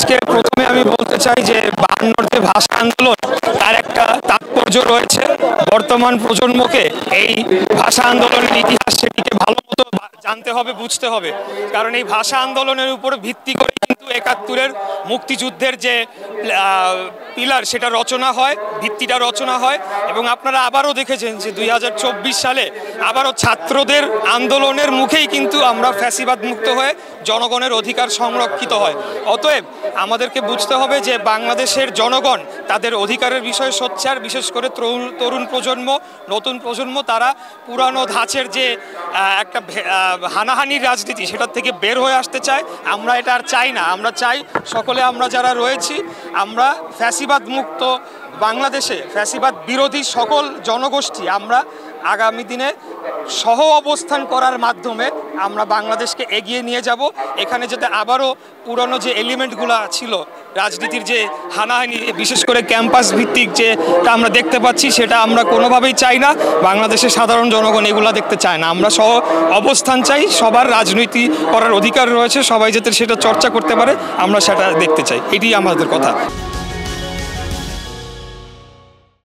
আজকে প্রথমে আমি বলতে চাই যে 52 যে ভাষা আন্দোলন তার একটা তাৎপর্য রয়েছে। বর্তমান প্রজন্মকে এই ভাষা আন্দোলনের ইতিহাস সেটিকে ভালো মতো জানতে হবে, বুঝতে হবে। কারণ এই ভাষা আন্দোলনের উপর ভিত্তি করে কিন্তু 71-এর মুক্তিযুদ্ধের যে পিলার সেটা রচনা হয়, ভিত্তিটা রচনা হয়। এবং আপনারা আবারও দেখেছেন যে 2024 সালে আবারও ছাত্রদের আন্দোলনের মুখেই কিন্তু আমরা ফ্যাসিবাদ মুক্ত হয়ে জনগণের অধিকার সংরক্ষিত হয়। অতএব আমাদেরকে বুঝতে হবে যে বাংলাদেশের জনগণ তাদের অধিকারের বিষয়ে সোচ্চার, বিশেষ করে তরুণ প্রজন্ম, নতুন প্রজন্ম, তারা পুরানো ধাঁচের যে একটা হানাহানির রাজনীতি সেটার থেকে বের হয়ে আসতে চায়। আমরা এটা আর চাই না। আমরা চাই সকলে আমরা যারা রয়েছি আমরা ফ্যাসিবাদ মুক্ত বাংলাদেশে, ফ্যাসিবাদ বিরোধী সকল জনগোষ্ঠী আমরা আগামী দিনে সহ অবস্থান করার মাধ্যমে আমরা বাংলাদেশকে এগিয়ে নিয়ে যাব। এখানে যাতে আবারও পুরনো যে এলিমেন্টগুলো ছিল রাজনীতির, যে হানাহানি, বিশেষ করে ক্যাম্পাস ভিত্তিক যেটা আমরা দেখতে পাচ্ছি, সেটা আমরা কোনোভাবেই চাই না। বাংলাদেশের সাধারণ জনগণ এগুলো দেখতে চায় না। আমরা সহ অবস্থান চাই, সবার রাজনীতি করার অধিকার রয়েছে, সবাই যাতে সেটা চর্চা করতে পারে আমরা সেটা দেখতে চাই। এটি আমাদের কথা।